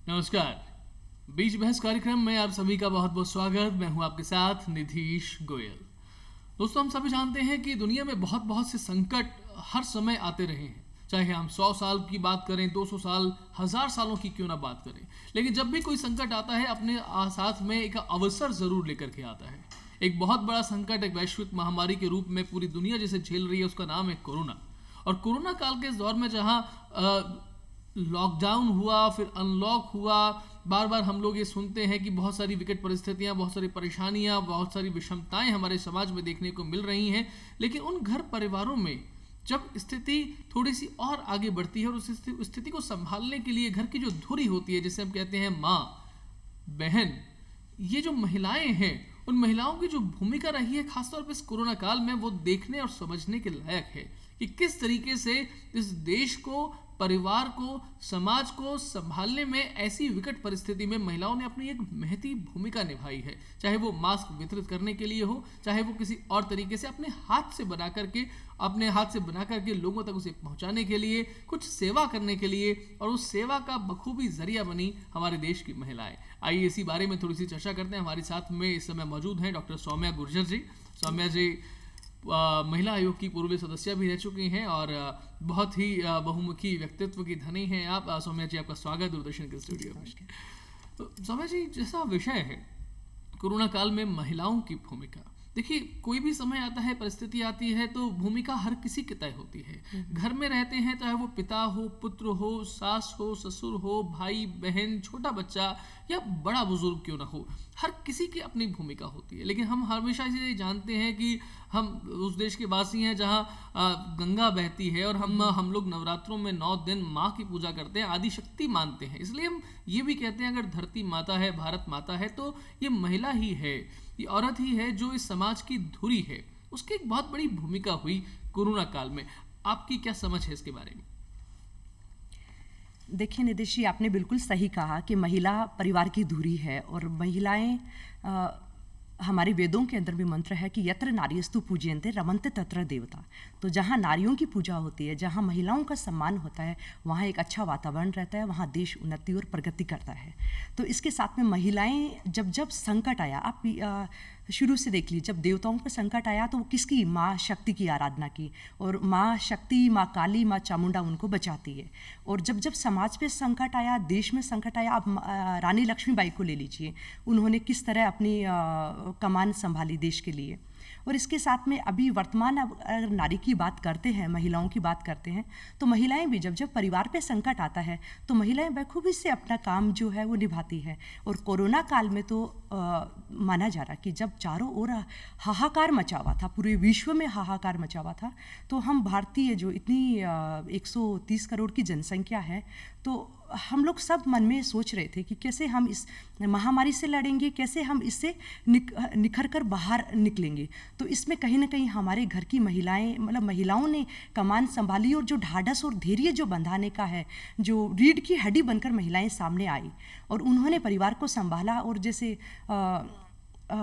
नमस्कार। बीच बहस कार्यक्रम में आप सभी का बहुत बहुत स्वागत। मैं हूं आपके साथ निधीश गोयल। दोस्तों, हम सभी जानते हैं कि दुनिया में बहुत बहुत से संकट हर समय आते रहे हैं, चाहे हम 100 साल की बात करें, 200 साल, 1000 सालों की क्यों ना बात करें। लेकिन जब भी कोई संकट आता है अपने साथ में एक अवसर जरूर लेकर के आता है। एक बहुत बड़ा संकट, एक वैश्विक महामारी के रूप में पूरी दुनिया जिसे झेल रही है, उसका नाम है कोरोना। और कोरोना काल के इस दौर में जहां लॉकडाउन हुआ, फिर अनलॉक हुआ, बार बार हम लोग ये सुनते हैं कि बहुत सारी विकट परिस्थितियां, बहुत सारी परेशानियां, बहुत सारी विषमताएं हमारे समाज में देखने को मिल रही हैं। लेकिन उन घर परिवारों में जब स्थिति थोड़ी सी और आगे बढ़ती है और उस स्थिति को संभालने के लिए घर की जो धुरी होती है, जिसे हम कहते हैं माँ, बहन, ये जो महिलाएं हैं, उन महिलाओं की जो भूमिका रही है खासतौर पर इस कोरोना काल में, वो देखने और समझने के लायक है कि किस तरीके से इस देश को, परिवार को, समाज को संभालने में ऐसी विकट परिस्थिति में महिलाओं ने अपनी एक महती भूमिका निभाई है। चाहे वो मास्क वितरित करने के लिए हो, चाहे वो किसी और तरीके से अपने हाथ से बना करके लोगों तक उसे पहुंचाने के लिए, कुछ सेवा करने के लिए, और उस सेवा का बखूबी जरिया बनी हमारे देश की महिलाएं। आइए इसी बारे में थोड़ी सी चर्चा करते हैं। हमारे साथ में इस समय मौजूद हैं डॉक्टर सौम्या गुर्जर जी। सौम्या जी महिला आयोग की पूर्व सदस्य भी रह चुकी हैं और बहुत ही बहुमुखी व्यक्तित्व की धनी हैं आप। सौम्या जी, आपका स्वागत दूरदर्शन के स्टूडियो में। तो सौम्या जी, जैसा विषय है कोरोना काल में महिलाओं की भूमिका, देखिए कोई भी समय आता है, परिस्थिति आती है, तो भूमिका हर किसी की तय होती है। घर में रहते हैं, चाहे वो पिता हो, पुत्र हो, सास हो, ससुर हो, भाई बहन, छोटा बच्चा या बड़ा बुजुर्ग क्यों ना हो, हर किसी की अपनी भूमिका होती है। लेकिन हम हमेशा से जानते हैं कि हम उस देश के वासी हैं जहाँ गंगा बहती है, और हम लोग नवरात्रों में 9 दिन माँ की पूजा करते हैं, आदि शक्ति मानते हैं। इसलिए हम ये भी कहते हैं अगर धरती माता है, भारत माता है, तो ये महिला ही है, ये औरत ही है जो इस समाज की धुरी है। उसकी एक बहुत बड़ी भूमिका हुई कोरोना काल में। आपकी क्या समझ है इसके बारे में? देखिए निधीश जी, आपने बिल्कुल सही कहा कि महिला परिवार की धुरी है, और महिलाएं हमारे वेदों के अंदर भी मंत्र है कि यत्र नार्यस्तु पूज्यन्ते रमन्ते तत्र देवता। तो जहाँ नारियों की पूजा होती है, जहाँ महिलाओं का सम्मान होता है, वहाँ एक अच्छा वातावरण रहता है, वहाँ देश उन्नति और प्रगति करता है। तो इसके साथ में महिलाएं जब संकट आया, आप शुरू से देख लीजिए, जब देवताओं पर संकट आया तो वो किसकी? माँ शक्ति की आराधना की, और माँ शक्ति, माँ काली, माँ चामुंडा उनको बचाती है। और जब समाज पे संकट आया, देश में संकट आया, आप रानी लक्ष्मीबाई को ले लीजिए, उन्होंने किस तरह अपनी कमान संभाली देश के लिए। और इसके साथ में अभी वर्तमान, अगर नारी की बात करते हैं, महिलाओं की बात करते हैं, तो महिलाएं भी जब परिवार पे संकट आता है तो महिलाएं बखूबी से अपना काम जो है वो निभाती है। और कोरोना काल में तो माना जा रहा कि जब चारों ओर हाहाकार मचा हुआ था, पूरे विश्व में हाहाकार मचा हुआ था, तो हम भारतीय जो इतनी 130 करोड़ की जनसंख्या है, तो हम लोग सब मन में सोच रहे थे कि कैसे हम इस महामारी से लड़ेंगे, कैसे हम इससे निखर कर बाहर निकलेंगे। तो इसमें कहीं ना कहीं हमारे घर की महिलाएं, मतलब महिलाओं ने कमान संभाली, और जो ढाढ़स और धैर्य जो बंधाने का है, जो रीढ़ की हड्डी बनकर महिलाएं सामने आई और उन्होंने परिवार को संभाला। और जैसे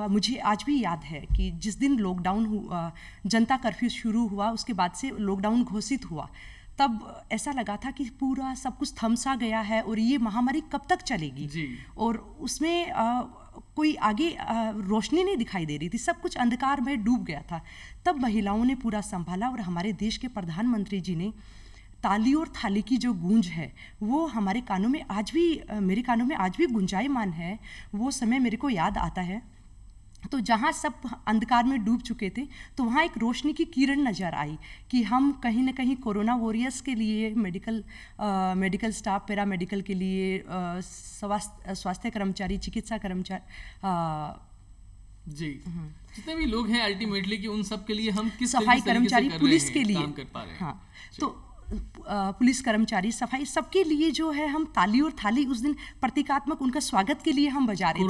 मुझे आज भी याद है कि जिस दिन लॉकडाउन हुआ, जनता कर्फ्यू शुरू हुआ, उसके बाद से लॉकडाउन घोषित हुआ, तब ऐसा लगा था कि पूरा सब कुछ थम सा गया है और ये महामारी कब तक चलेगी जी। और उसमें कोई आगे रोशनी नहीं दिखाई दे रही थी, सब कुछ अंधकार में डूब गया था। तब महिलाओं ने पूरा संभाला, और हमारे देश के प्रधानमंत्री जी ने ताली और थाली की जो गूंज है, वो हमारे कानों में आज भी, मेरे कानों में आज भी गुंजायमान है। वो समय मेरे को याद आता है। तो जहाँ सब अंधकार में डूब चुके थे, तो वहाँ एक रोशनी की किरण नज़र आई कि हम कहीं ना कहीं कोरोना वॉरियर्स के लिए, मेडिकल स्टाफ, पैरामेडिकल के लिए, स्वास्थ्य कर्मचारी, चिकित्सा कर्मचारी, जी, जितने भी लोग हैं अल्टीमेटली, कि उन सब के लिए हम किस सफाई कर्मचारी, पुलिस के लिए काम कर पा रहे हैं। हाँ, तो पुलिस कर्मचारी, सफाई, सबके लिए जो है हम ताली और थाली उस दिन प्रतीकात्मक उनका स्वागत के लिए हम बजा रहे थे।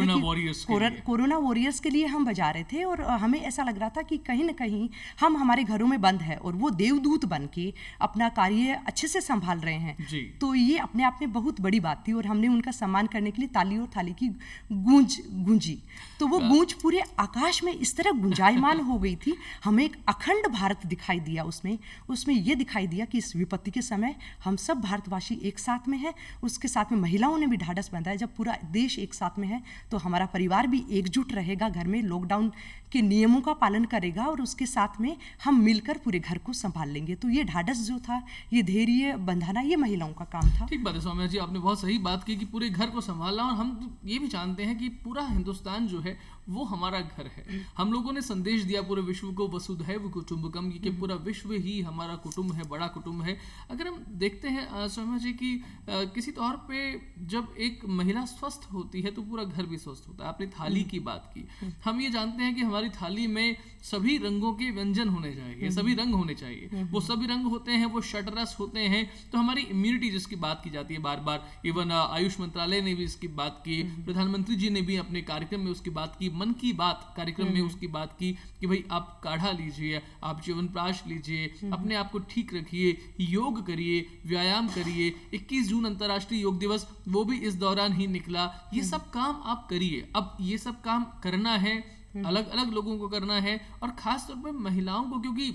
कोरोना वॉरियर्स के लिए हम बजा रहे थे। और हमें ऐसा लग रहा था कि कहीं ना कहीं हम हमारे घरों में बंद है और वो देवदूत बन के अपना कार्य अच्छे से संभाल रहे हैं। तो ये अपने आप में बहुत बड़ी बात थी, और हमने उनका सम्मान करने के लिए ताली और थाली की गूंजी। तो वो गूंज पूरे आकाश में इस तरह गुंजायमान हो गई थी, हमें एक अखंड भारत दिखाई दिया। उसमें ये दिखाई दिया कि इस विपत्ति के समय हम सब भारतवासी एक साथ में हैं, उसके साथ में महिलाओं ने भी ढाढ़स बांधा है। जब पूरा देश एक साथ में है तो हमारा परिवार भी एकजुट रहेगा, घर में लॉकडाउन के नियमों का पालन करेगा और उसके साथ में हम मिलकर पूरे घर को संभाल लेंगे। तो ये ढाढ़स जो था, ये धैर्य बंधाना, ये महिलाओं का काम था। ठीक बात है सौम्या जी, आपने बहुत सही बात की कि पूरे घर को संभालना। और हम ये भी जानते हैं कि पूरा हिंदुस्तान जो है वो हमारा घर है। हम लोगों ने संदेश दिया पूरे विश्व को, वसुधैव कुटुंबकम, कि पूरा विश्व ही हमारा कुटुंब है, बड़ा कुटुंब है। अगर हम देखते हैं सौम्या जी कि किसी तौर पे जब एक महिला स्वस्थ होती है तो पूरा घर भी स्वस्थ होता है। आपने थाली की बात की, हम ये जानते हैं कि हमारी थाली में सभी रंगों के व्यंजन होने चाहिए, सभी रंग होने चाहिए। वो सभी रंग होते हैं, वो षटरस होते हैं। तो हमारी इम्यूनिटी जिसकी बात की जाती है बार बार, इवन आयुष मंत्रालय ने भी इसकी बात की, प्रधानमंत्री जी ने भी अपने कार्यक्रम में उसकी बात की, मन की बात कार्यक्रम में उसकी बात की कि भाई आप काढ़ा लीजिए, आप च्यवनप्राश लीजिए, अपने आप को ठीक रखिए, योग करिए, व्यायाम करिए। 21 जून अंतर्राष्ट्रीय योग दिवस वो भी इस दौरान ही निकला। ये सब काम आप करिए। अब ये सब काम करना है, अलग अलग लोगों को करना है, और खास तौर पर महिलाओं को, क्योंकि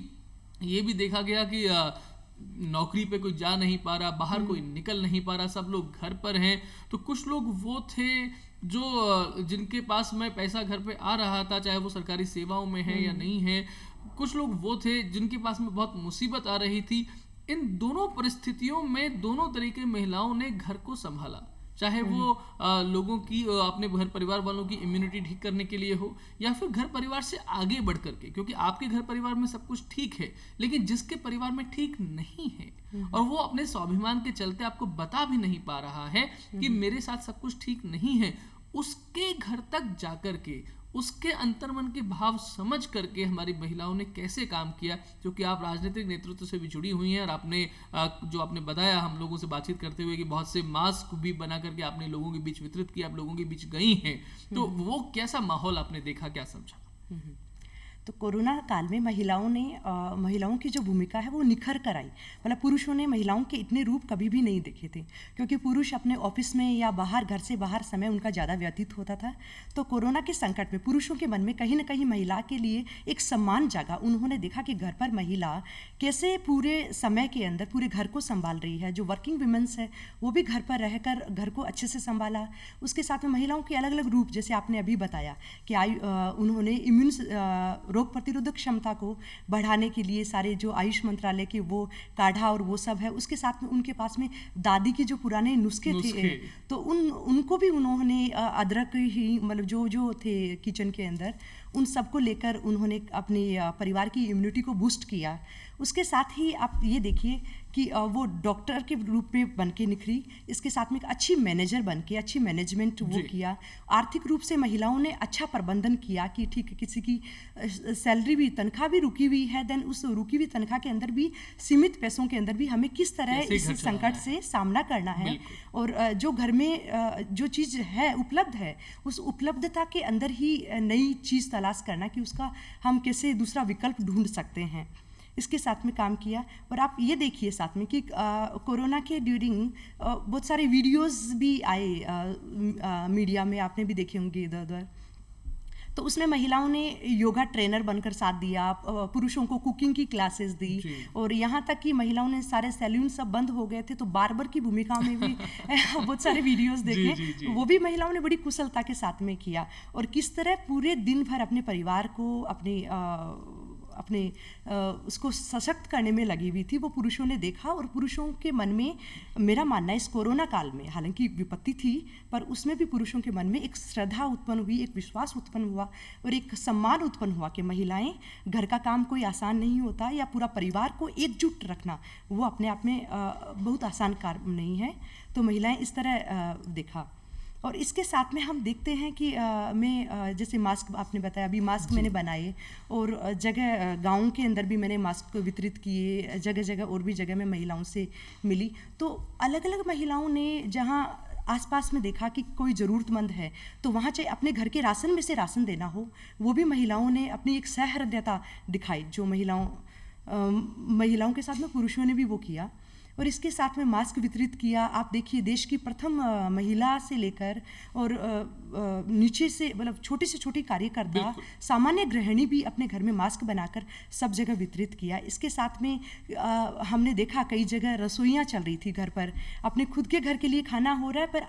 ये भी देखा गया कि नौकरी पे कोई जा नहीं पा रहा, बाहर कोई निकल नहीं पा रहा, सब लोग घर पर हैं। तो कुछ लोग वो थे जो जिनके पास में पैसा घर पे आ रहा था, चाहे वो सरकारी सेवाओं में है या नहीं है। कुछ लोग वो थे जिनके पास में बहुत मुसीबत आ रही थी। इन दोनों परिस्थितियों में दोनों तरीके महिलाओं ने घर को संभाला, चाहे वो लोगों की अपने घर परिवार वालों की इम्यूनिटी ठीक करने के लिए हो, या फिर घर परिवार से आगे बढ़ करके, क्योंकि आपके घर परिवार में सब कुछ ठीक है, लेकिन जिसके परिवार में ठीक नहीं है और वो अपने स्वाभिमान के चलते आपको बता भी नहीं पा रहा है कि मेरे साथ सब कुछ ठीक नहीं है, उसके घर तक जाकर के उसके अंतर्मन के भाव समझ करके हमारी महिलाओं ने कैसे काम किया। क्योंकि आप राजनीतिक नेतृत्व से भी जुड़ी हुई हैं, और आपने जो आपने बताया हम लोगों से बातचीत करते हुए कि बहुत से मास्क भी बना करके आपने लोगों के बीच वितरित किया, आप लोगों के बीच गई हैं, तो वो कैसा माहौल आपने देखा, क्या समझा? तो कोरोना काल में महिलाओं की जो भूमिका है वो निखर कर आई। मतलब पुरुषों ने महिलाओं के इतने रूप कभी भी नहीं देखे थे, क्योंकि पुरुष अपने ऑफिस में या बाहर, घर से बाहर समय उनका ज़्यादा व्यतीत होता था। तो कोरोना के संकट में पुरुषों के मन में कहीं ना कहीं महिला के लिए एक सम्मान जागा। उन्होंने देखा कि घर पर महिला कैसे पूरे समय के अंदर पूरे घर को संभाल रही है। जो वर्किंग वुमेन्स है वो भी घर पर रहकर घर को अच्छे से संभाला। उसके साथ में महिलाओं के अलग अलग रूप, जैसे आपने अभी बताया कि उन्होंने रोग प्रतिरोधक क्षमता को बढ़ाने के लिए सारे जो आयुष मंत्रालय के वो काढ़ा और वो सब है, उसके साथ में उनके पास में दादी के जो पुराने नुस्खे थे, तो उनको भी उन्होंने अदरक ही, मतलब जो थे किचन के अंदर, उन सबको लेकर उन्होंने अपने परिवार की इम्यूनिटी को बूस्ट किया। उसके साथ ही आप ये देखिए कि वो डॉक्टर के रूप में बन के निखरी, इसके साथ में एक अच्छी मैनेजर बन के अच्छी मैनेजमेंट वो किया। आर्थिक रूप से महिलाओं ने अच्छा प्रबंधन किया कि ठीक है, किसी की सैलरी भी, तनख्वाह भी रुकी हुई है, देन उस रुकी हुई तनख्वाह के अंदर भी सीमित पैसों के अंदर भी हमें किस तरह इस संकट से सामना करना है, और जो घर में जो चीज़ है उपलब्ध है, उस उपलब्धता के अंदर ही नई चीज़ तलाश करना कि उसका हम कैसे दूसरा विकल्प ढूंढ सकते हैं, इसके साथ में काम किया। और आप ये देखिए साथ में कि कोरोना के ड्यूरिंग बहुत सारे वीडियोस भी आए मीडिया में, आपने भी देखे होंगे इधर उधर। तो उसमें महिलाओं ने योगा ट्रेनर बनकर साथ दिया, पुरुषों को कुकिंग की क्लासेस दी, और यहाँ तक कि महिलाओं ने सारे सैलून सब बंद हो गए थे तो बार्बर की भूमिका में भी बहुत सारे वीडियोस देखे। वो भी महिलाओं ने बड़ी कुशलता के साथ में किया, और किस तरह पूरे दिन भर अपने परिवार को अपने उसको सशक्त करने में लगी हुई थी, वो पुरुषों ने देखा। और पुरुषों के मन में, मेरा मानना है इस कोरोना काल में, हालांकि विपत्ति थी, पर उसमें भी पुरुषों के मन में एक श्रद्धा उत्पन्न हुई, एक विश्वास उत्पन्न हुआ, और एक सम्मान उत्पन्न हुआ कि महिलाएं, घर का काम कोई आसान नहीं होता, या पूरा परिवार को एकजुट रखना वो अपने आप में बहुत आसान कार्य नहीं है। तो महिलाएं इस तरह देखा। और इसके साथ में हम देखते हैं कि जैसे मास्क आपने बताया, अभी मास्क मैंने बनाए, और जगह गाँव के अंदर भी मैंने मास्क वितरित किए, जगह जगह और भी जगह में महिलाओं से मिली। तो अलग अलग महिलाओं ने जहाँ आसपास में देखा कि कोई ज़रूरतमंद है, तो वहाँ चाहे अपने घर के राशन में से राशन देना हो, वो भी महिलाओं ने अपनी एक सहृदयता दिखाई, जो महिलाओं के साथ में पुरुषों ने भी वो किया। और इसके साथ में मास्क वितरित किया। आप देखिए देश की प्रथम महिला से लेकर और नीचे से मतलब छोटे से छोटी कार्यकर्ता, सामान्य गृहिणी भी अपने घर में मास्क बनाकर सब जगह वितरित किया। इसके साथ में हमने देखा कई जगह रसोइयाँ चल रही थी घर पर, अपने खुद के घर के लिए खाना हो रहा है पर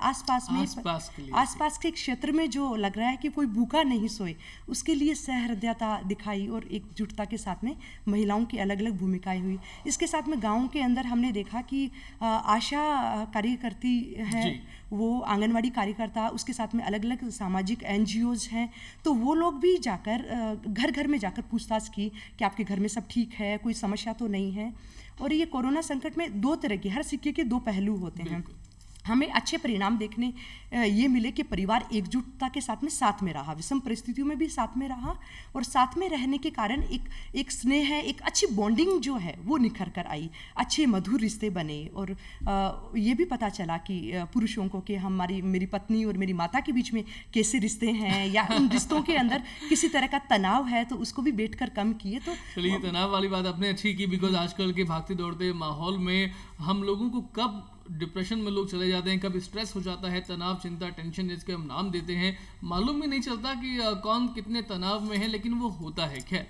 आसपास के क्षेत्र में जो लग रहा है कि कोई भूखा नहीं सोए, उसके लिए सहृदयता दिखाई और एकजुटता के साथ में महिलाओं की अलग अलग भूमिकाएं हुई। इसके साथ में गाँव के अंदर हमने देखा कि आशा कार्यकर्ती है, वो आंगनवाड़ी कार्यकर्ता, उसके साथ में अलग अलग सामाजिक NGOs हैं, तो वो लोग भी जाकर घर घर में जाकर पूछताछ की कि आपके घर में सब ठीक है, कोई समस्या तो नहीं है। और ये कोरोना संकट में दो तरह के, हर सिक्के के दो पहलू होते हैं। हमें अच्छे परिणाम देखने ये मिले कि परिवार एकजुटता के साथ में रहा, विषम परिस्थितियों में भी साथ में रहा, और साथ में रहने के कारण एक स्नेह है, एक अच्छी बॉन्डिंग जो है वो निखर कर आई, अच्छे मधुर रिश्ते बने। और ये भी पता चला कि पुरुषों को कि मेरी पत्नी और मेरी माता के बीच में कैसे रिश्ते हैं, या उन रिश्तों के अंदर किसी तरह का तनाव है तो उसको भी बैठकर कम किए। तो चलिए, तनाव वाली बात आपने अच्छी की, बिकॉज आजकल के भागते दौड़ते माहौल में हम लोगों को कब डिप्रेशन में लोग चले जाते हैं, कब स्ट्रेस हो जाता है, तनाव, चिंता, टेंशन जिसके हम नाम देते हैं, मालूम ही नहीं चलता कि कौन कितने तनाव में है, लेकिन वो होता है। खैर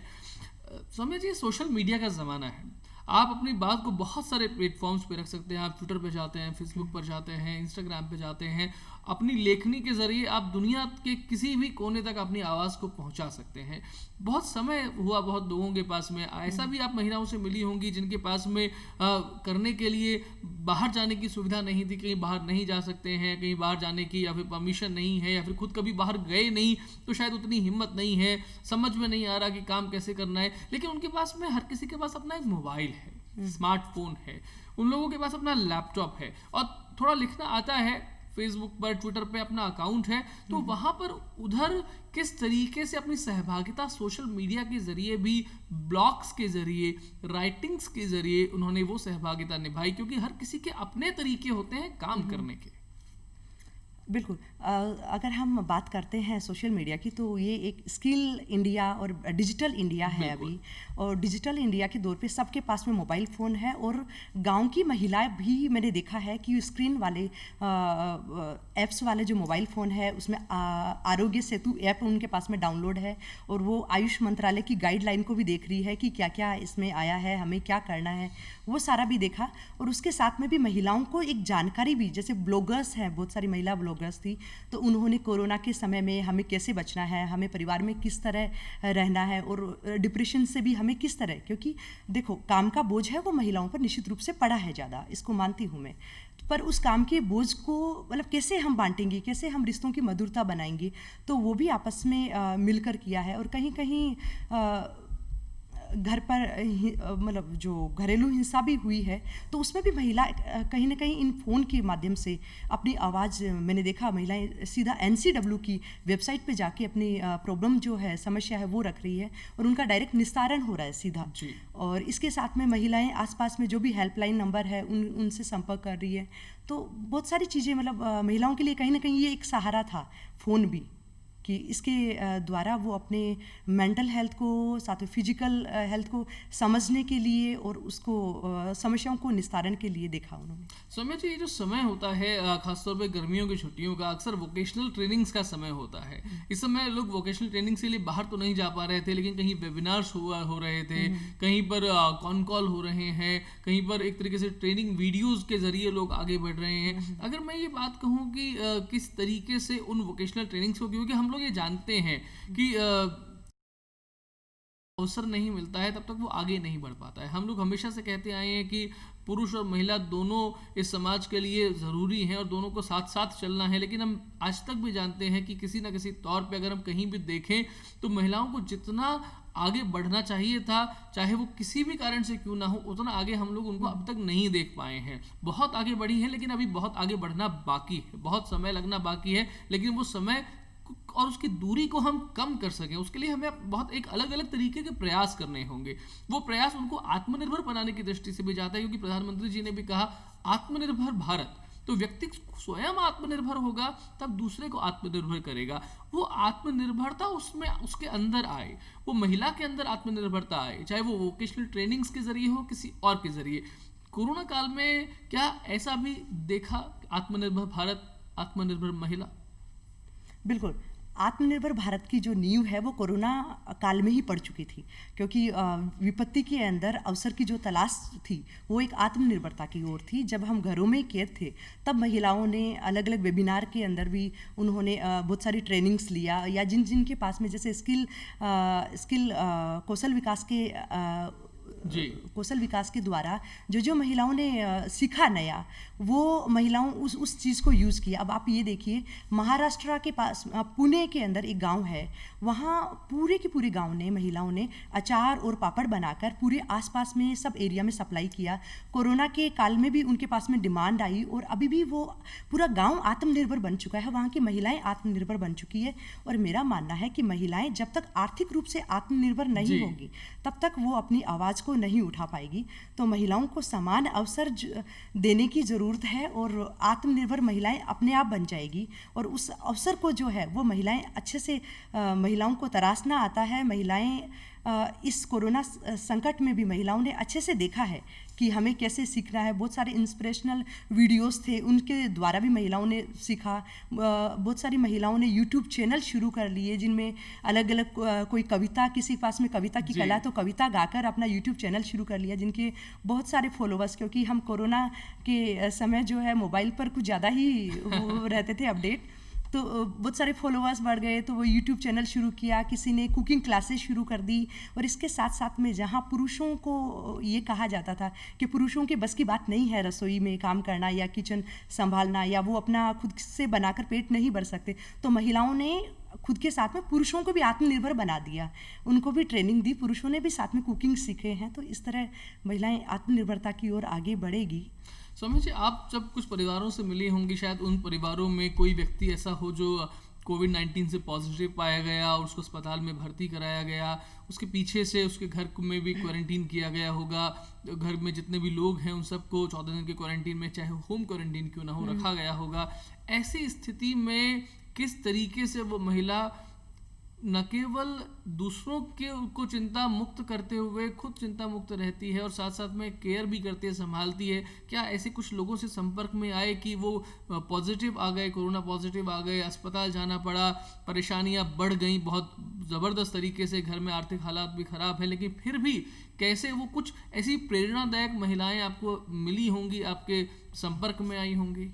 समझिए, सोशल मीडिया का ज़माना है, आप अपनी बात को बहुत सारे प्लेटफॉर्म्स पे रख सकते हैं। आप ट्विटर पे जाते हैं, फेसबुक पर जाते हैं, इंस्टाग्राम पे जाते हैं, अपनी लेखनी के ज़रिए आप दुनिया के किसी भी कोने तक अपनी आवाज़ को पहुंचा सकते हैं। बहुत समय हुआ बहुत लोगों के पास में, ऐसा भी आप महिलाओं से मिली होंगी जिनके पास में करने के लिए बाहर जाने की सुविधा नहीं थी, कहीं बाहर नहीं जा सकते हैं, कहीं बाहर जाने की या फिर परमिशन नहीं है, या फिर खुद कभी बाहर गए नहीं तो शायद उतनी हिम्मत नहीं है, समझ में नहीं आ रहा कि काम कैसे करना है, लेकिन उनके पास में हर किसी के पास अपना एक मोबाइल है, स्मार्टफोन है, उन लोगों के पास अपना लैपटॉप है, और थोड़ा लिखना आता है, फेसबुक पर, ट्विटर पे अपना अकाउंट है, तो वहाँ पर उधर किस तरीके से अपनी सहभागिता सोशल मीडिया के जरिए भी, ब्लॉग्स के जरिए, राइटिंग्स के जरिए उन्होंने वो सहभागिता निभाई, क्योंकि हर किसी के अपने तरीके होते हैं काम करने के। बिल्कुल। अगर हम बात करते हैं सोशल मीडिया की, तो ये एक स्किल इंडिया और डिजिटल इंडिया है अभी, और डिजिटल इंडिया के दौर पे सबके पास में मोबाइल फ़ोन है, और गांव की महिलाएं भी मैंने देखा है कि स्क्रीन वाले ऐप्स वाले जो मोबाइल फ़ोन है उसमें आरोग्य सेतु ऐप उनके पास में डाउनलोड है, और वो आयुष मंत्रालय की गाइडलाइन को भी देख रही है कि क्या क्या इसमें आया है, हमें क्या करना है, वो सारा भी देखा। और उसके साथ में भी महिलाओं को एक जानकारी भी, जैसे ब्लॉगर्स हैं, बहुत सारी महिला ब्लॉगर्स थी, तो उन्होंने कोरोना के समय में हमें कैसे बचना है, हमें परिवार में किस तरह रहना है, और डिप्रेशन से भी हमें किस तरह, क्योंकि देखो काम का बोझ है वो महिलाओं पर निश्चित रूप से पड़ा है ज़्यादा, इसको मानती हूँ मैं, पर उस काम के बोझ को मतलब कैसे हम बांटेंगे, कैसे हम रिश्तों की मधुरता बनाएंगे, तो वो भी आपस में मिलकर किया है। और कहीं कहीं घर पर मतलब जो घरेलू हिंसा भी हुई है, तो उसमें भी महिला कहीं ना कहीं इन फ़ोन के माध्यम से अपनी आवाज़, मैंने देखा महिलाएं सीधा NCW की वेबसाइट पे जाके अपनी प्रॉब्लम जो है, समस्या है, वो रख रही है, और उनका डायरेक्ट निस्तारण हो रहा है सीधा। और इसके साथ में महिलाएं आसपास में जो भी हेल्पलाइन नंबर है उनसे संपर्क कर रही है। तो बहुत सारी चीज़ें, मतलब महिलाओं के लिए कहीं ना कहीं ये एक सहारा था फ़ोन भी, कि इसके द्वारा वो अपने मेंटल हेल्थ को, साथ में फिजिकल हेल्थ को समझने के लिए और उसको समस्याओं को निस्तारण के लिए देखा उन्होंने। समय जी, ये जो समय होता है खासतौर पे गर्मियों की छुट्टियों का, अक्सर वोकेशनल ट्रेनिंग्स का समय होता है। इस समय लोग वोकेशनल ट्रेनिंग के लिए बाहर तो नहीं जा पा रहे थे, लेकिन कहीं वेबिनार्स हो रहे थे, कहीं पर कॉन कॉल हो रहे हैं, कहीं पर एक तरीके से ट्रेनिंग वीडियोज़ के ज़रिए लोग आगे बढ़ रहे हैं। अगर मैं ये बात कहूँ कि किस तरीके से उन वोकेशनल ट्रेनिंग्स को, क्योंकि हम लोग ये जानते हैं कि अवसर नहीं मिलता है तब तक वो आगे नहीं बढ़ पाता है। हम लोग हमेशा से कहते आए हैं कि पुरुष और महिला दोनों इस समाज के लिए ज़रूरी हैं और दोनों को साथ साथ चलना है, लेकिन हम आज तक भी जानते हैं कि किसी ना किसी तौर पे अगर हम कहीं भी देखें तो महिलाओं को जितना आगे बढ़ना चाहिए था, चाहे वो किसी भी कारण से क्यों ना हो, उतना आगे हम लोग उनको अब तक नहीं देख पाए हैं। बहुत आगे बढ़ी है, लेकिन अभी बहुत आगे बढ़ना बाकी है, बहुत समय लगना बाकी है, लेकिन वो समय और उसकी दूरी को हम कम कर सकें, उसके लिए हमें बहुत एक अलग अलग तरीके के प्रयास करने होंगे। वो प्रयास उनको आत्मनिर्भर बनाने की दृष्टि से भी जाता है, क्योंकि प्रधानमंत्री जी ने भी कहा आत्मनिर्भर भारत, तो व्यक्ति स्वयं आत्मनिर्भर होगा तब दूसरे को आत्मनिर्भर करेगा। वो आत्मनिर्भरता उसमें उसके अंदर आए, वो महिला के अंदर आत्मनिर्भरता आए, चाहे वो वोकेशनल ट्रेनिंग्स के जरिए हो, किसी और के जरिए। कोरोना काल में क्या ऐसा भी देखा, आत्मनिर्भर भारत, आत्मनिर्भर महिला? बिल्कुल। आत्मनिर्भर भारत की जो नींव है वो कोरोना काल में ही पड़ चुकी थी, क्योंकि विपत्ति के अंदर अवसर की जो तलाश थी वो एक आत्मनिर्भरता की ओर थी। जब हम घरों में कैद थे तब महिलाओं ने अलग अलग वेबिनार के अंदर भी उन्होंने बहुत सारी ट्रेनिंग्स लिया, या जिनके पास में जैसे कौशल विकास के जी। कौशल विकास के द्वारा जो महिलाओं ने सीखा नया, वो महिलाओं उस चीज़ को यूज़ किया। अब आप ये देखिए, महाराष्ट्र के पास पुणे के अंदर एक गांव है, वहाँ पूरे के पूरे गांव ने महिलाओं ने अचार और पापड़ बनाकर पूरे आसपास में सब एरिया में सप्लाई किया। कोरोना के काल में भी उनके पास में डिमांड आई और अभी भी वो पूरा गांव आत्मनिर्भर बन चुका है, वहाँ की महिलाएं आत्मनिर्भर बन चुकी है। और मेरा मानना है कि महिलाएं जब तक आर्थिक रूप से आत्मनिर्भर नहीं होंगी तब तक वो अपनी आवाज़ को नहीं उठा पाएगी। तो महिलाओं को समान अवसर देने की ज़रूरत है और आत्मनिर्भर महिलाएं अपने आप बन जाएगी। और उस अवसर को जो है वो महिलाएं अच्छे से महिलाओं को तराशना आता है। महिलाएं इस कोरोना संकट में भी महिलाओं ने अच्छे से देखा है कि हमें कैसे सीखना है। बहुत सारे इंस्पिरेशनल वीडियोस थे, उनके द्वारा भी महिलाओं ने सीखा। बहुत सारी महिलाओं ने यूट्यूब चैनल शुरू कर लिए जिनमें अलग अलग कोई कविता, किसी के पास में कविता की कला तो कविता गाकर अपना यूट्यूब चैनल शुरू कर लिया, जिनके बहुत सारे फॉलोअर्स, क्योंकि हम कोरोना के समय जो है मोबाइल पर कुछ ज़्यादा ही रहते थे अपडेट, तो बहुत सारे फॉलोअर्स बढ़ गए। तो वो यूट्यूब चैनल शुरू किया, किसी ने कुकिंग क्लासेस शुरू कर दी। और इसके साथ साथ में जहाँ पुरुषों को ये कहा जाता था कि पुरुषों के बस की बात नहीं है रसोई में काम करना या किचन संभालना, या वो अपना खुद से बनाकर पेट नहीं भर सकते, तो महिलाओं ने खुद के साथ में पुरुषों को भी आत्मनिर्भर बना दिया, उनको भी ट्रेनिंग दी, पुरुषों ने भी साथ में कुकिंग सीखे हैं। तो इस तरह महिलाएं आत्मनिर्भरता की ओर आगे बढ़ेगी। स्वामी जी, आप जब कुछ परिवारों से मिली होंगी, शायद उन परिवारों में कोई व्यक्ति ऐसा हो जो कोविड-19 से पॉजिटिव पाया गया और उसको अस्पताल में भर्ती कराया गया, उसके पीछे से उसके घर में भी क्वारंटीन किया गया होगा, घर में जितने भी लोग हैं उन सबको 14 दिन के क्वारंटीन में, चाहे होम क्वारंटीन क्यों ना हो, रखा गया होगा। ऐसी स्थिति में किस तरीके से वो महिला न केवल दूसरों के को चिंता मुक्त करते हुए खुद चिंता मुक्त रहती है और साथ साथ में केयर भी करती है, संभालती है? क्या ऐसे कुछ लोगों से संपर्क में आए कि वो पॉजिटिव आ गए, कोरोना पॉजिटिव आ गए, अस्पताल जाना पड़ा, परेशानियां बढ़ गई बहुत ज़बरदस्त तरीके से, घर में आर्थिक हालात भी ख़राब है, लेकिन फिर भी कैसे वो कुछ ऐसी प्रेरणादायक महिलाएं आपको मिली होंगी, आपके संपर्क में आई होंगी?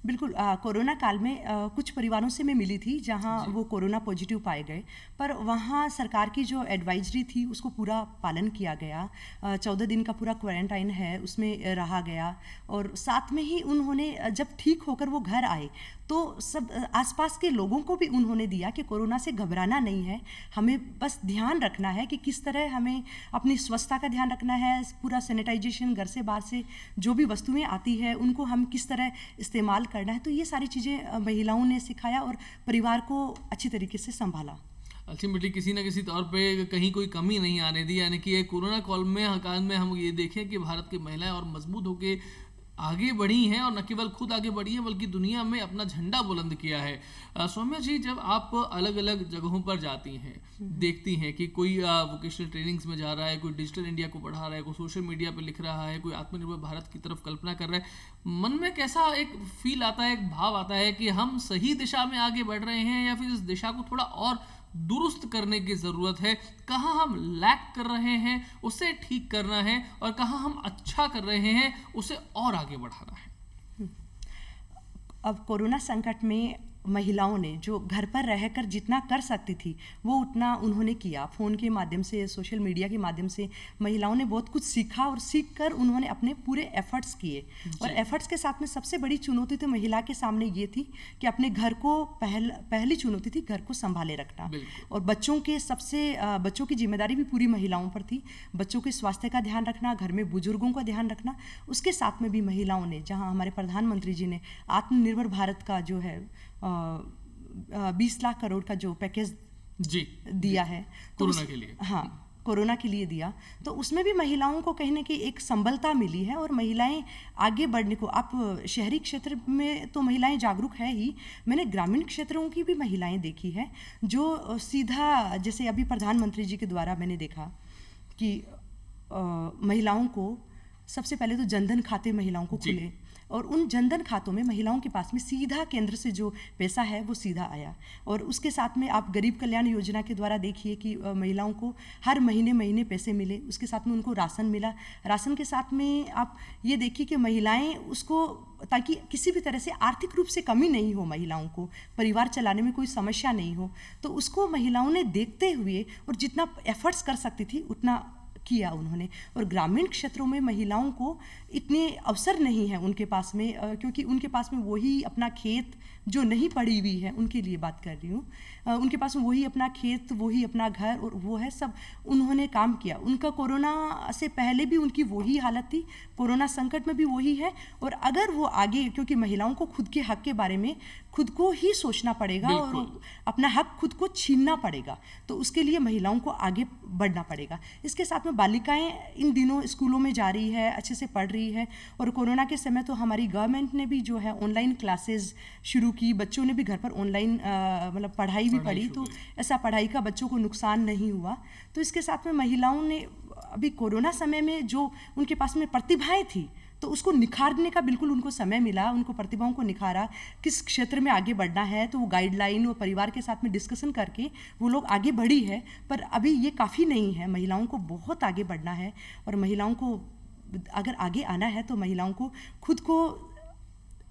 बिल्कुल। कोरोना काल में कुछ परिवारों से मैं मिली थी जहां वो कोरोना पॉजिटिव पाए गए, पर वहां सरकार की जो एडवाइजरी थी उसको पूरा पालन किया गया। 14 दिन का पूरा क्वारंटाइन है, उसमें रहा गया। और साथ में ही उन्होंने जब ठीक होकर वो घर आए तो सब आसपास के लोगों को भी उन्होंने दिया कि कोरोना से घबराना नहीं है, हमें बस ध्यान रखना है कि किस तरह हमें अपनी स्वच्छता का ध्यान रखना है, पूरा सैनिटाइजेशन, घर से बाहर से जो भी वस्तुएं आती है उनको हम किस तरह इस्तेमाल करना है। तो ये सारी चीज़ें महिलाओं ने सिखाया और परिवार को अच्छी तरीके से संभाला। अल्टीमेटली किसी न किसी तौर पे कहीं कोई कमी नहीं आने दी, यानी कि ये कोरोना काल में हम ये देखें कि भारत की महिलाएं और मजबूत होकर आगे बढ़ी हैं, और न केवल खुद आगे बढ़ी हैं बल्कि दुनिया में अपना झंडा बुलंद किया है। सौम्या जी, जब आप अलग अलग जगहों पर जाती हैं, देखती हैं कि कोई वोकेशनल ट्रेनिंग्स में जा रहा है, कोई डिजिटल इंडिया को बढ़ा रहा है, कोई सोशल मीडिया पे लिख रहा है, कोई आत्मनिर्भर भारत की तरफ कल्पना कर रहा है, मन में कैसा एक फील आता है, एक भाव आता है कि हम सही दिशा में आगे बढ़ रहे हैं या फिर इस दिशा को थोड़ा और दुरुस्त करने की ज़रूरत है? कहाँ हम लैक कर रहे हैं उसे ठीक करना है, और कहाँ हम अच्छा कर रहे हैं उसे और आगे बढ़ाना है? अब कोरोना संकट में महिलाओं ने जो घर पर रहकर जितना कर सकती थी वो उतना उन्होंने किया। फ़ोन के माध्यम से, सोशल मीडिया के माध्यम से महिलाओं ने बहुत कुछ सीखा और सीख कर उन्होंने अपने पूरे एफर्ट्स किए। और एफर्ट्स के साथ में सबसे बड़ी चुनौती तो महिला के सामने ये थी कि अपने घर को पहली चुनौती थी घर को संभाले रखना। और बच्चों की जिम्मेदारी भी पूरी महिलाओं पर थी, बच्चों के स्वास्थ्य का ध्यान रखना, घर में बुजुर्गों का ध्यान रखना। उसके साथ में भी महिलाओं ने, जहाँ हमारे प्रधानमंत्री जी ने आत्मनिर्भर भारत का जो है 20 लाख करोड़ का जो पैकेज दिया है कोरोना के लिए, हाँ, कोरोना के लिए दिया, तो उसमें भी महिलाओं को कहीं ना कहीं एक संबलता मिली है और महिलाएं आगे बढ़ने को। आप शहरी क्षेत्र में तो महिलाएं जागरूक है ही, मैंने ग्रामीण क्षेत्रों की भी महिलाएं देखी है जो सीधा, जैसे अभी प्रधानमंत्री जी के द्वारा मैंने देखा कि महिलाओं को सबसे पहले तो जनधन खाते महिलाओं को जी। खुले और उन जनधन खातों में महिलाओं के पास में सीधा केंद्र से जो पैसा है वो सीधा आया। और उसके साथ में आप गरीब कल्याण योजना के द्वारा देखिए कि महिलाओं को हर महीने महीने पैसे मिले, उसके साथ में उनको राशन मिला। राशन के साथ में आप ये देखिए कि महिलाएं उसको, ताकि किसी भी तरह से आर्थिक रूप से कमी नहीं हो, महिलाओं को परिवार चलाने में कोई समस्या नहीं हो, तो उसको महिलाओं ने देखते हुए और जितना एफर्ट्स कर सकती थी उतना किया उन्होंने। और ग्रामीण क्षेत्रों में महिलाओं को इतने अवसर नहीं है उनके पास में, क्योंकि उनके पास में वही अपना खेत, जो नहीं पड़ी हुई है उनके लिए बात कर रही हूँ, उनके पास में वही अपना खेत, वही अपना घर और वो है सब उन्होंने काम किया। उनका कोरोना से पहले भी उनकी वही हालत थी, कोरोना संकट में भी वही है। और अगर वो आगे, क्योंकि महिलाओं को खुद के हक के बारे में खुद को ही सोचना पड़ेगा और अपना हक खुद को छीनना पड़ेगा, तो उसके लिए महिलाओं को आगे बढ़ना पड़ेगा। इसके साथ में बालिकाएं इन दिनों स्कूलों में जा रही है, अच्छे से पढ़ रही है। और कोरोना के समय तो हमारी गवर्नमेंट ने भी जो है ऑनलाइन क्लासेस शुरू की, बच्चों ने भी घर पर ऑनलाइन मतलब पढ़ाई भी पढ़ी, तो ऐसा पढ़ाई का बच्चों को नुकसान नहीं हुआ। तो इसके साथ में महिलाओं ने अभी कोरोना समय में जो उनके पास में प्रतिभाएं थी, तो उसको निखारने का बिल्कुल उनको समय मिला, उनको प्रतिभाओं को निखारा, किस क्षेत्र में आगे बढ़ना है, तो वो गाइडलाइन और परिवार के साथ में डिस्कशन करके वो लोग आगे बढ़ी है। पर अभी ये काफ़ी नहीं है, महिलाओं को बहुत आगे बढ़ना है। और महिलाओं को अगर आगे आना है तो महिलाओं को खुद को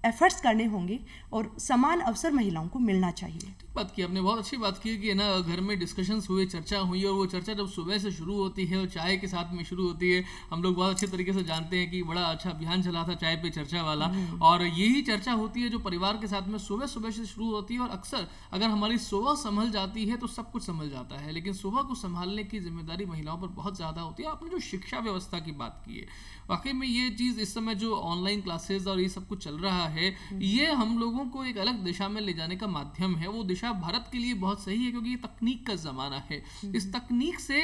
एफर्ट्स करने होंगे और समान अवसर महिलाओं को मिलना चाहिए। बात की आपने, बहुत अच्छी बात की कि ना घर में डिस्कशंस हुए, चर्चा हुई, और वो चर्चा जब सुबह से शुरू होती है और चाय के साथ में शुरू होती है, हम लोग बहुत अच्छे तरीके से जानते हैं कि बड़ा अच्छा अभियान चला था चाय पे चर्चा वाला, और यही चर्चा होती है जो परिवार के साथ में सुबह सुबह से शुरू होती है। और अक्सर अगर हमारी सुबह संभल जाती है तो सब कुछ संभल जाता है, लेकिन सुबह को संभालने की जिम्मेदारी महिलाओं पर बहुत ज़्यादा होती है। आपने जो शिक्षा व्यवस्था की बात की है, वाकई में ये चीज़ इस समय जो ऑनलाइन क्लासेस और ये सब कुछ चल रहा है, ये हम लोगों को एक अलग दिशा में ले जाने का माध्यम है। वो दिशा भारत के लिए बहुत सही है क्योंकि ये तकनीक का ज़माना है। इस तकनीक से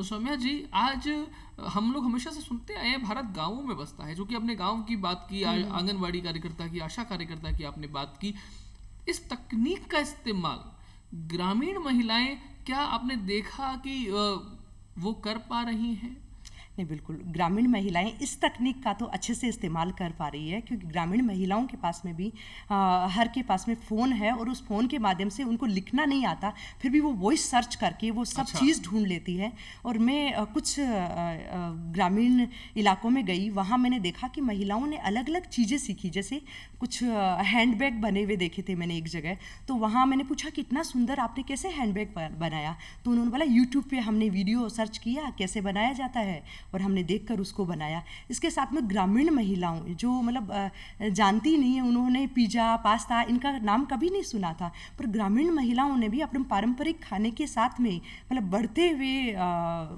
सौम्या जी, आज हम लोग हमेशा से सुनते आए हैं भारत गाँवों में बसता है, जो कि अपने गाँव की बात की, आंगनबाड़ी कार्यकर्ता की, आशा कार्यकर्ता की आपने बात की। इस तकनीक का इस्तेमाल ग्रामीण महिलाएं, क्या आपने देखा कि वो कर पा रही हैं? नहीं, बिल्कुल ग्रामीण महिलाएं इस तकनीक का तो अच्छे से इस्तेमाल कर पा रही है, क्योंकि ग्रामीण महिलाओं के पास में भी हर के पास में फ़ोन है और उस फ़ोन के माध्यम से उनको लिखना नहीं आता, फिर भी वो वॉइस सर्च करके वो सब चीज़ ढूंढ लेती है। और मैं कुछ ग्रामीण इलाकों में गई, वहाँ मैंने देखा कि महिलाओं ने अलग अलग चीज़ें सीखी। जैसे कुछ हैंडबैग बने हुए देखे थे मैंने एक जगह, तो वहाँ मैंने पूछा कि इतना सुंदर आपने कैसे हैंडबैग बनाया, तो उन्होंने बोला यूट्यूब पे हमने वीडियो सर्च किया कैसे बनाया जाता है और हमने देखकर उसको बनाया। इसके साथ में ग्रामीण महिलाओं जो मतलब जानती नहीं है, उन्होंने पिज़्ज़ा, पास्ता, इनका नाम कभी नहीं सुना था, पर ग्रामीण महिलाओं ने भी अपने पारंपरिक खाने के साथ में मतलब बढ़ते हुए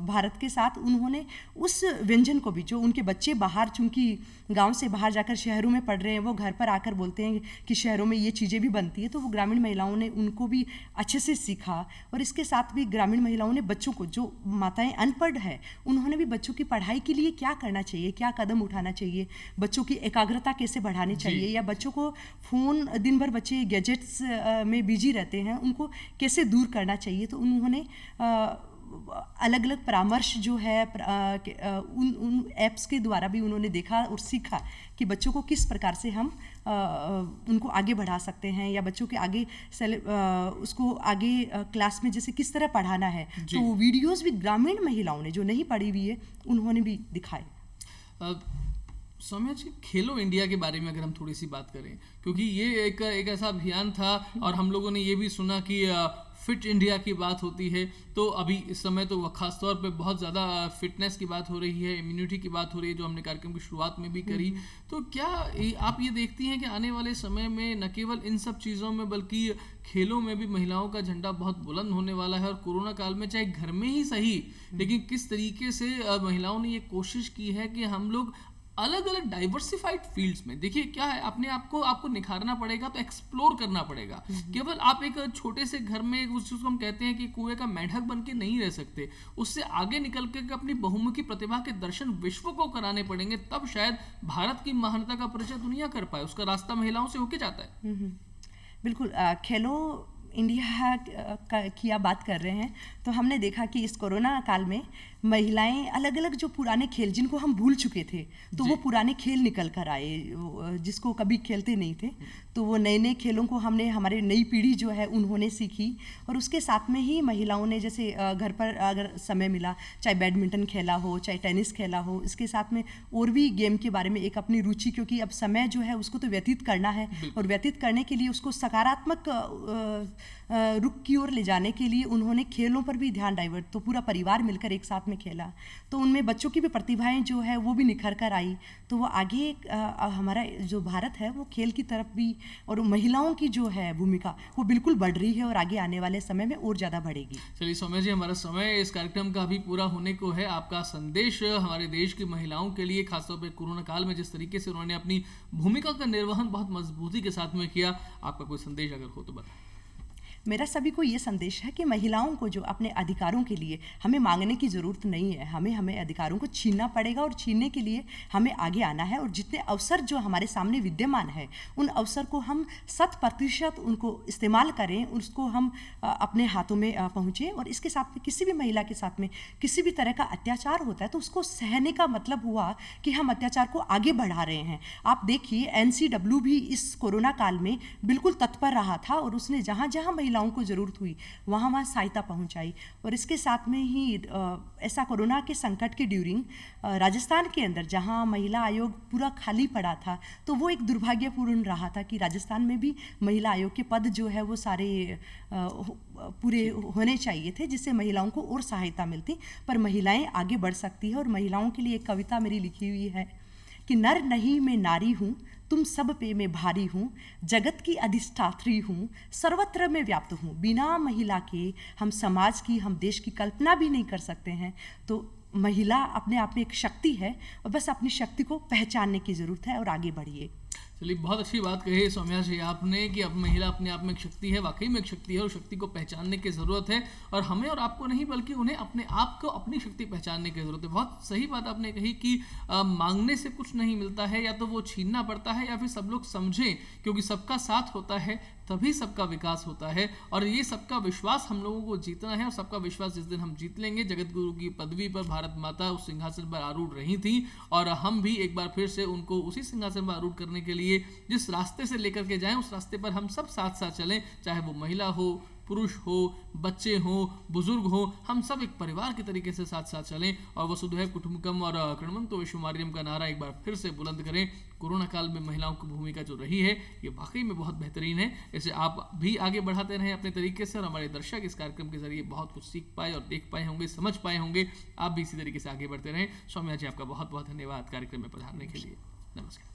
भारत के साथ उन्होंने उस व्यंजन को भी, जो उनके बच्चे बाहर, चूँकि गांव से बाहर जाकर शहरों में पढ़ रहे हैं, वो घर पर आकर बोलते हैं कि शहरों में ये चीज़ें भी बनती है, तो वो ग्रामीण महिलाओं ने उनको भी अच्छे से सीखा। और इसके साथ भी ग्रामीण महिलाओं ने बच्चों को, जो माताएं अनपढ़ है, उन्होंने भी बच्चों की पढ़ाई के लिए क्या करना चाहिए, क्या कदम उठाना चाहिए, बच्चों की एकाग्रता कैसे बढ़ानी चाहिए, या बच्चों को फ़ोन, दिन भर बच्चे गैजेट्स में बिजी रहते हैं, उनको कैसे दूर करना चाहिए। तो उन्होंने अलग अलग परामर्श जो है उन ऐप्स के द्वारा भी उन्होंने देखा और सीखा कि बच्चों को किस प्रकार से हम उनको आगे बढ़ा सकते हैं, या बच्चों के आगे उसको आगे क्लास में जैसे किस तरह पढ़ाना है। तो वो वीडियोस भी ग्रामीण महिलाओं ने जो नहीं पढ़ी हुई है उन्होंने भी दिखाए। सौम्या जी, खेलो इंडिया के बारे में अगर हम थोड़ी सी बात करें, क्योंकि ये एक ऐसा अभियान था और हम लोगों ने ये भी सुना कि फिट इंडिया की बात होती है, तो अभी इस समय तो खास तौर पे बहुत ज़्यादा फिटनेस की बात हो रही है, इम्यूनिटी की बात हो रही है, जो हमने कार्यक्रम की शुरुआत में भी करी। तो क्या आप ये देखती हैं कि आने वाले समय में न केवल इन सब चीज़ों में बल्कि खेलों में भी महिलाओं का झंडा बहुत बुलंद होने वाला है? और कोरोना काल में चाहे घर में ही सही, लेकिन किस तरीके से महिलाओं ने ये कोशिश की है कि हम लोग अलग अलग डाइवर्सिफाइड फील्ड्स में, देखिए क्या है, अपने आपको निखारना पड़ेगा, तो एक्सप्लोर करना पड़ेगा। केवल आप एक छोटे से घर में, उस चीज़ को हम कहते हैं कि कुएं का मेंढक बन के नहीं रह सकते, उससे आगे निकल के अपनी बहुमुखी प्रतिभा के दर्शन विश्व को कराने पड़ेंगे, तब शायद भारत की महानता का परिचय दुनिया कर पाए। उसका रास्ता महिलाओं से होके जाता है। बिल्कुल। खेलो इंडिया की आप बात कर रहे हैं, तो हमने देखा कि इस कोरोना काल में महिलाएं अलग अलग जो पुराने खेल जिनको हम भूल चुके थे, तो वो पुराने खेल निकल कर आए, जिसको कभी खेलते नहीं थे, तो वो नए नए खेलों को हमने, हमारे नई पीढ़ी जो है उन्होंने सीखी। और उसके साथ में ही महिलाओं ने जैसे घर पर अगर समय मिला, चाहे बैडमिंटन खेला हो, चाहे टेनिस खेला हो, इसके साथ में और भी गेम के बारे में एक अपनी रुचि, क्योंकि अब समय जो है उसको तो व्यतीत करना है, और व्यतीत करने के लिए उसको सकारात्मक रुख की ओर ले जाने के लिए उन्होंने खेलों पर भी ध्यान डाइवर्ट, तो पूरा परिवार मिलकर एक साथ में खेला, तो उनमें बच्चों की भी प्रतिभाएं जो है वो भी निखर कर आई। तो वो आगे हमारा जो भारत है वो खेल की तरफ भी, और महिलाओं की जो है भूमिका वो बिल्कुल बढ़ रही है और आगे आने वाले समय में और ज़्यादा बढ़ेगी। चलिए सौम्या जी, हमारा समय इस कार्यक्रम का भी पूरा होने को है। आपका संदेश हमारे देश की महिलाओं के लिए, खासतौर पर कोरोना काल में जिस तरीके से उन्होंने अपनी भूमिका का निर्वहन बहुत मजबूती के साथ में किया, आपका कोई संदेश अगर हो तो बताएं। मेरा सभी को ये संदेश है कि महिलाओं को जो अपने अधिकारों के लिए हमें मांगने की ज़रूरत नहीं है, हमें अधिकारों को छीनना पड़ेगा, और छीनने के लिए हमें आगे आना है। और जितने अवसर जो हमारे सामने विद्यमान है, उन अवसर को हम 100% उनको इस्तेमाल करें, उसको हम अपने हाथों में पहुँचें। और इसके साथ में किसी भी महिला के साथ में किसी भी तरह का अत्याचार होता है तो उसको सहने का मतलब हुआ कि हम अत्याचार को आगे बढ़ा रहे हैं। आप देखिए, NCW भी इस कोरोना काल में बिल्कुल तत्पर रहा था, और उसने जहाँ जहाँ महिलाओं को ज़रूरत हुई वहाँ वहाँ सहायता पहुँचाई। और इसके साथ में ही ऐसा कोरोना के संकट के ड्यूरिंग राजस्थान के अंदर जहाँ महिला आयोग पूरा खाली पड़ा था, तो वो एक दुर्भाग्यपूर्ण रहा था कि राजस्थान में भी महिला आयोग के पद जो है वो सारे पूरे होने चाहिए थे, जिससे महिलाओं को और सहायता मिलती। पर महिलाएं आगे बढ़ सकती है। और महिलाओं के लिए एक कविता मेरी लिखी हुई है कि नर नहीं मैं नारी हूँ, तुम सब पे मैं भारी हूँ, जगत की अधिष्ठात्री हूँ, सर्वत्र में व्याप्त हूँ। बिना महिला के हम समाज की, हम देश की कल्पना भी नहीं कर सकते हैं। तो महिला अपने आप में एक शक्ति है, और बस अपनी शक्ति को पहचानने की ज़रूरत है और आगे बढ़िए। चलिए, बहुत अच्छी बात कही है सौम्या जी आपने कि अब महिला अपने आप में एक शक्ति है, वाकई में एक शक्ति है, और शक्ति को पहचानने की ज़रूरत है। और हमें और आपको नहीं, बल्कि उन्हें अपने आप को, अपनी शक्ति पहचानने की ज़रूरत है। बहुत सही बात आपने कही कि मांगने से कुछ नहीं मिलता है, या तो वो छीनना पड़ता है, या फिर सब लोग समझें, क्योंकि सबका साथ होता है तभी सबका विकास होता है। और ये सबका विश्वास हम लोगों को जीतना है, और सबका विश्वास जिस दिन हम जीत लेंगे, जगत गुरु की पदवी पर भारत माता उस सिंहासन पर आरूढ़ रही थी, और हम भी एक बार फिर से उनको उसी सिंहासन पर आरूढ़ करने के लिए जिस रास्ते से लेकर के जाएं, उस रास्ते पर हम सब साथ साथ चलें, चाहे वो महिला हो, पुरुष हो, बच्चे हो, बुजुर्ग हो, हम सब एक परिवार के तरीके से साथ साथ चलें, और वसुधैव कुटुंबकम और कृण्वन्तो विश्वमार्यम का नारा एक बार फिर से बुलंद करें। कोरोना काल में महिलाओं की भूमिका जो रही है, ये वाकई में बहुत बेहतरीन है। इसे आप भी आगे बढ़ाते रहें अपने तरीके से, और हमारे दर्शक इस कार्यक्रम के जरिए बहुत कुछ सीख पाए और देख पाए होंगे, समझ पाए होंगे। आप भी इसी तरीके से आगे बढ़ते रहें। सौम्या जी, आपका बहुत बहुत धन्यवाद कार्यक्रम में पधारने के लिए। नमस्कार।